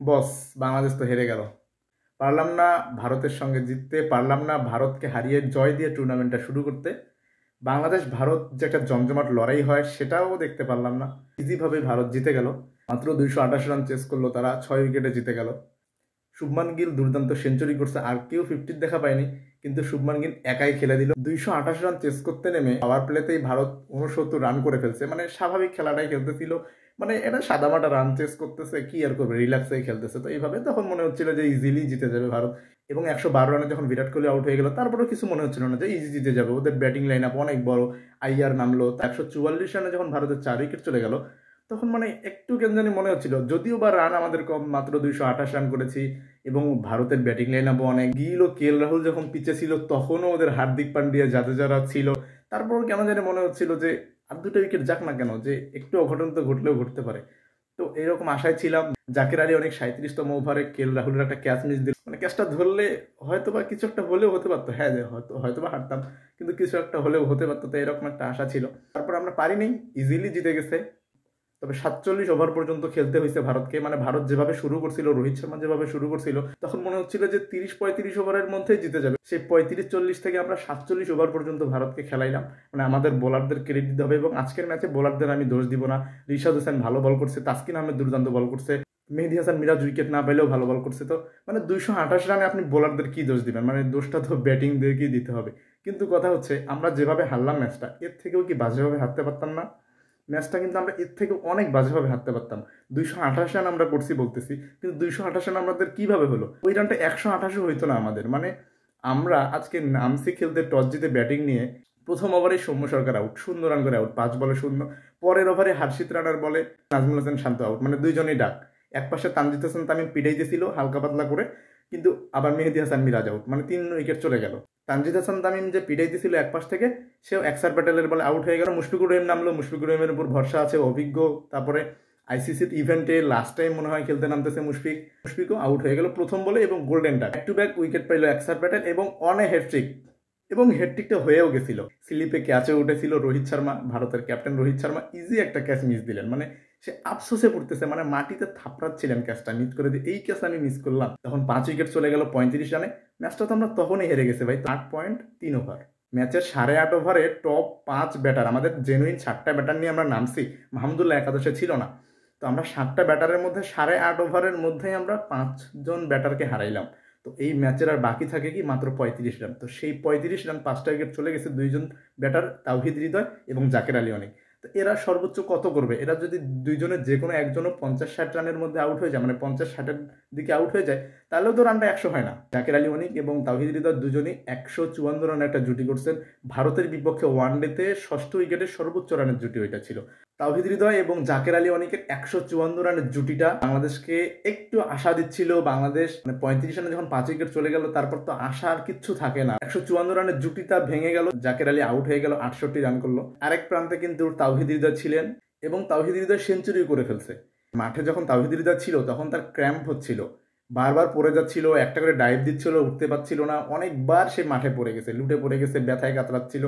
বস বাংলাদেশ তো হেরে গেল। পারলাম না ভারতের সঙ্গে জিততে, পারলাম না ভারতকে হারিয়ে জয় দিয়ে টুর্নামেন্টটা শুরু করতে। বাংলাদেশ ভারত যে একটা জমজমাট লড়াই হয় সেটাও দেখতে পারলাম না। ইজিভাবে ভারত জিতে গেল। মাত্র 228 রান চেস করলো তারা, 6 উইকেটে জিতে গেল। শুভমান গিল দুর্দান্ত সেঞ্চুরি করছে, আর কেউ 50 দেখা পায়নি, কিন্তু শুভমান গিল একাই খেলে দিল। 228 রান চেস করতে নেমে পাওয়ার প্লেতেই ভারত 69 রান করে ফেলছে। মানে স্বাভাবিক খেলাটাই খেলতেছিল, মানে এটা সাদামাটা রান চেস করতেছে, কি আর করবে, রিল্যাক্সেই খেলতেছে। তো এইভাবে তখন মনে হচ্ছিল যে ইজিলি জিতে যাবে ভারত। এবং 112 রানে যখন বিরাট কোহলি আউট হয়ে গেল, তারপরেও কিছু মনে হচ্ছিল না যে ইজি জিতে যাবে। ওদের ব্যাটিং লাইন আপ অনেক বড়, আইয়ার নামলো। 144 রানে যখন ভারতের 4 উইকেট চলে গেল, তখন মানে একটু কেন জানি মনে হচ্ছিল, যদিও বা রান আমাদের কম, মাত্র 228 রান করেছি, এবং ভারতের ব্যাটিং লাইন আপও অনেক। গিল ও কে এল রাহুল যখন পিচে ছিল, তখনও ওদের হার্দিক পান্ডিয়া, জাদেজারা ছিল। তারপর কেন জানি মনে হচ্ছিল যে আর 2টা উইকেট যাক না কেন, যে একটু অঘটন তো ঘটলেও ঘটতে পারে। তো এরকম আশায় ছিলাম। জাকের আলী অনেক 37তম ওভারে কে এল রাহুলের একটা ক্যাচ মিস দিল। মানে ক্যাচটা ধরলে হয়তো বা কিছু একটা হলেও হতে পারতো, হ্যাঁ যে হয়তো বা হারতাম, কিন্তু কিছু একটা হলেও হতে পারতো। তো এরকম একটা আশা ছিল। তারপর আমরা পারিনি, ইজিলি জিতে গেছে। তবে 47 ওভার পর্যন্ত খেলতে হয়েছে ভারতকে। মানে ভারত যেভাবে শুরু করছিল, রোহিত শর্মা যেভাবে শুরু করছিল, তখন মনে হচ্ছিল যে 30-35 ওভারের মধ্যেই জিতে যাবে। সেই 35-40 থেকে আমরা 47 ওভার পর্যন্ত ভারতকে খেলাইলাম। মানে আমাদের বোলারদের ক্রেডিট দিতে হবে, এবং আজকের ম্যাচে বোলারদের আমি দোষ দিব না। রিশাদ হোসেন ভালো বল করছে, তাসকিন আহমেদ দুর্দান্ত বল করছে, মেহেদী হাসান মিরাজ উইকেট না পেলেও ভালো বল করছে। তো মানে 228 রানে আপনি বোলারদের কি দোষ দিবেন? মানে দোষটা তো ব্যাটিংদেরকেই দিতে হবে। কিন্তু কথা হচ্ছে, আমরা যেভাবে হারলাম ম্যাচটা, এর থেকেও কি বাজেভাবে হারতে পারতাম না? ম্যাচটা কিন্তু আমরা এর থেকে অনেক বাজেভাবে হারতে পারতাম। 228 রান আমরা করছি বলতেছি, কিন্তু 228 রান আমাদের কিভাবে হলো? ওই রানটা 128ও হইতো না আমাদের। মানে আমরা আজকে নামছি খেলতে, টস জিতে ব্যাটিং নিয়ে। প্রথম ওভারে সৌম্য সরকার আউট, 0 রান করে আউট, 5 বলে 0। পরের ওভারে হার্ষিত রানার বলে নাজমুল হাসান শান্ত আউট, মানে দুইজনেই ডাক। এক পাশে তানজিদ হাসান তামিম পিটাইতেছিল হালকা পাতলা করে, কিন্তু আবার মেহেদী হাসান মিরাজ আউট, মানে 3 উইকেট চলে গেল। তানজিদ হাসান তামিম যে পিটাইতেছিল এক পাশ থেকে, সেও এক্সার প্যাটেলের বলে আউট হয়ে গেল। মুশফিকুর রহিম নামলো, মুশফিকুর রহিমের উপর ভরসা আছে, অভিজ্ঞ। তারপরে আইসিসির ইভেন্টে লাস্ট টাইম মনে হয় খেলতে নামতেছে মুশফিকও আউট হয়ে গেল প্রথম বলে, এবং golden duck. Back to back wicket পাইল এক্সার প্যাটেল, এবং অন এ হ্যাটট্রিক। এবং হ্যাটট্রিকটা হয়েও গেছিল, স্লিপে ক্যাচে উঠেছিল রোহিত শর্মা, ভারতের ক্যাপ্টেন রোহিত শর্মা ইজি একটা ক্যাচ মিস দিলেন। মানে সে আফসোসে পড়তেছে, মানে মাটিতে থাপড়াচ্ছিলেন ক্যাচটা মিস করে দিয়ে, এই ক্যাচ আমি মিস করলাম। তখন 5 উইকেট চলে গেল 35 রানে। ম্যাচটা তো আমরা তখনই হেরে গেছে ভাই। 8.3 ওভার ম্যাচের 8.5 ওভারে টপ 5 ব্যাটার, আমাদের জেনুইন 7টা ব্যাটার নিয়ে আমরা নামছি। মাহমুদুল্লাহ একাদশে ছিল না। তো আমরা 7টা ব্যাটারের মধ্যে 8.5 ওভারের মধ্যেই আমরা 5জন ব্যাটারকে হারাইলাম। তো এই ম্যাচের আর বাকি থাকে কি মাত্র 35 রান। তো সেই 35 রান 5টা উইকেট চলে গেছে 2জন ব্যাটার, তাওহিদ হৃদয় এবং জাকের আলী অনেক। তো এরা সর্বোচ্চ কত করবে? এরা যদি দুইজনের যে কোনো একজনও 50-60 রানের মধ্যে আউট হয়ে যায়, মানে 50-60-এর দিকে আউট হয়ে যায়, তাহলেও তো রানটা 100 হয় না। জাকের আলী অনিক এবং তাওহিদ হৃদয় দুজনই 154 রানের একটা জুটি করছেন। ভারতের বিপক্ষে ওয়ানডেতে 6ষ্ঠ উইকেটের সর্বোচ্চ রানের জুটি ওইটা ছিল। তাওহিদ হৃদয় এবং জাকের আলী অনিকের 154 রানের জুটিটা বাংলাদেশকে একটু আশা দিচ্ছিল। বাংলাদেশ মানে 35 রানে যখন 5 উইকেট চলে গেল, তারপর তো আশা আর কিচ্ছু থাকে না। 154 রানের জুটিটা ভেঙে গেল, জাকের আলী আউট হয়ে গেল, 68 রান করলো। আরেক প্রান্তে কিন্তু তাওহিদ হৃদয় ছিলেন, এবং তাওহিদ হৃদয় সেঞ্চুরি করে ফেলছে। মাঠে যখন তাওহিদ হৃদয় ছিল, তখন তার ক্র্যাম্প হচ্ছিল, বারবার পড়ে যাচ্ছিল, একটা করে ডাইভ দিচ্ছিল, উঠতে পারছিল না। অনেকবার সে মাঠে পড়ে গেছে, লুটে পড়ে গেছে, ব্যথায় কাতরাচ্ছিল,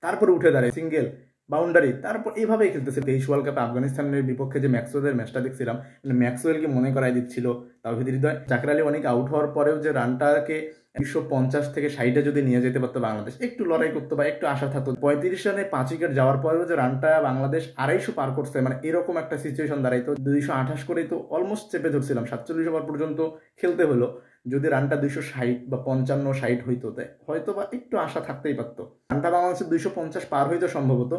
তারপরে উঠে দাঁড়ায় সিঙ্গেল, বাউন্ডারি, তারপর এইভাবেই খেলতেছে। 23 ওয়ার্ল্ড কাপে আফগানিস্তানের বিপক্ষে যে ম্যাক্সওয়েলের ম্যাচটা দেখছিলাম, ম্যাক্সওয়েলকে মনে করাই দিচ্ছিল তাওহিদ হৃদয়। জাকের আলী অনেক আউট হওয়ার পরেও যে রানটাকে 250 থেকে 60-এ যদি নিয়ে যেতে পারতো বাংলাদেশ, একটু লড়াই করতো বা একটু আশা থাকতো। 35 রানে 5 উইকেট যাওয়ার পরেও যে রানটা বাংলাদেশ 250 পার করছে, মানে এরকম একটা সিচুয়েশন দাঁড়াইতো। 228 করেই তো অলমোস্ট চেপে ধরছিলাম, 47 ওভার পর্যন্ত খেলতে হলো। যদি রানটা 260 বা 55-60 হইতো, হয়তো বা একটু আশা থাকতেই পারতো। রানটা বাংলাদেশের 250 পার হইতো সম্ভবত।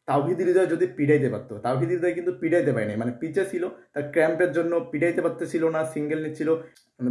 তাওহিদ হৃদয় যদি পিড়াইতে পারতো, তাওহিদ হৃদয় কিন্তু পিড়াইতে পারেনি। মানে পিচে ছিল, তার ক্র্যাম্পের জন্য পিড়াইতে পারতেছিল না, সিঙ্গেল নিচ্ছিল,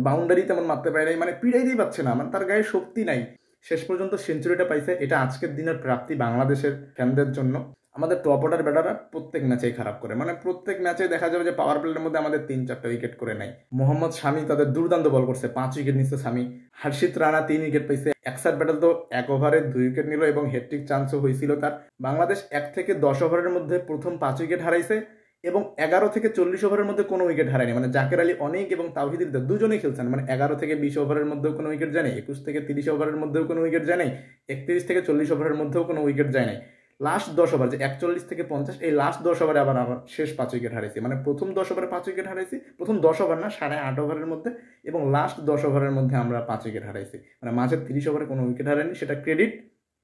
বাউন্ডারি তেমন মারতে পারে নাই, মানে পিড়াইতেই পারছে না, মানে তার গায়ে শক্তি নাই। শেষ পর্যন্ত সেঞ্চুরিটা পাইছে। এটা আজকের দিনের প্রাপ্তি বাংলাদেশের ফ্যানদের জন্য। আমাদের টপ অর্ডার ব্যাটাররা প্রত্যেক ম্যাচেই খারাপ করে, মানে প্রত্যেক ম্যাচে দেখা যাবে যে পাওয়ার প্লের মধ্যে আমাদের 3-4টা উইকেট করে নেয়। মোহাম্মদ শামি তাদের দুর্দান্ত বল করছে, 5 উইকেট নিচ্ছে শামি। হর্ষিত রানা 3 উইকেট পাইছে। একসার ব্যাটেল তো 1 ওভারে 2 উইকেট নিল, এবং হ্যাটট্রিক চান্সও হয়েছিল তার। বাংলাদেশ 1 থেকে 10 ওভারের মধ্যে প্রথম 5 উইকেট হারাইছে, এবং 11 থেকে 40 ওভারের মধ্যে কোনো উইকেট হারায়নি। মানে জাকের আলী অনেক এবং তাওহিদ হৃদয় দুজনেই খেলছেন, মানে 11 থেকে 20 ওভারের মধ্যেও কোনো উইকেট যায় নাই, 21 থেকে 30 ওভারের মধ্যেও কোনো উইকেট যায় নাই, 31 থেকে 40 ওভারের মধ্যেও কোনো উইকেট যায় নাই। লাস্ট 10 ওভার যে 41 থেকে 50, এই লাস্ট 10 ওভারে আবার আবার শেষ 5 উইকেট হারাইছি। মানে প্রথম 10 ওভারে 5 উইকেট হারাইছি, প্রথম 10 ওভার না 8.5 ওভারের মধ্যে, এবং লাস্ট 10 ওভারের মধ্যে আমরা 5 উইকেট হারাইছি। মানে মাঝের 30 ওভারে কোনো উইকেট হারাইনি, সেটা ক্রেডিট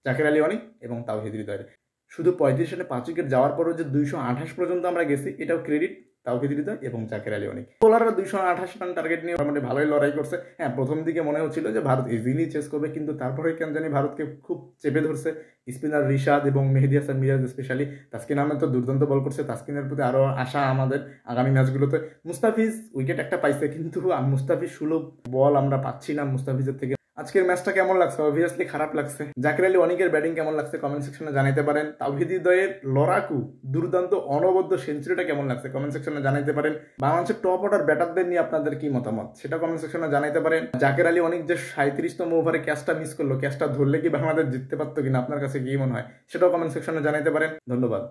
জাকের আলী অনেক এবং তাওহিদ হৃদয়ের। শুধু 35 রানে 5 উইকেট যাওয়ার পরও যে 228 পর্যন্ত আমরা গেছি, এটাও ক্রেডিট তাওহিদ হৃদয় এবং জাকের আলী অনেক। বোলাররা 228 রান টার্গেট নিয়ে মোটামুটি ভালোই লড়াই করছে। হ্যাঁ, প্রথম দিকে মনে হচ্ছিল যে ভারত ইজিলি চেস করবে, কিন্তু তারপরে কেন জানি ভারতকে খুব চেপে ধরছে স্পিনার রিশাদ এবং মেহেদী হাসান মিরাজ, স্পেশালি তাসকিন আহমেদ তো দুর্দান্ত বল করছে। তাসকিনের প্রতি আরও আশা আমাদের আগামী ম্যাচগুলোতে। মুস্তাফিজ উইকেট একটা পাইছে, কিন্তু মুস্তাফিজ সুলভ বল আমরা পাচ্ছি না মুস্তাফিজের থেকে। আজকের ম্যাচটা কেমন লাগছে? অবভিয়াসলি খারাপ লাগছে। জাকের আলী অনেকের ব্যাটিং কেমন লাগছে কমেন্ট সেকশনে জানাতে পারেন। তাওহিদ হৃদয়ের লড়াকু দুর্দান্ত অনবদ্য সেঞ্চুরিটা কেমন লাগছে কমেন্ট সেকশনে জানাতে পারেন। বাংলাদেশের টপ অর্ডার ব্যাটারদের নিয়ে আপনাদের কি মতামত সেটা কমেন্ট সেকশনে জানাতে পারেন। জাকের আলী অনেক যে 37তম ওভারে ক্যাচটা মিস করলো, ক্যাচটা ধরলে কি বাংলাদেশ জিততে পারতো কিনা আপনার কাছে কি মনে হয় সেটাও কমেন্ট সেকশনে জানাতে পারেন। ধন্যবাদ।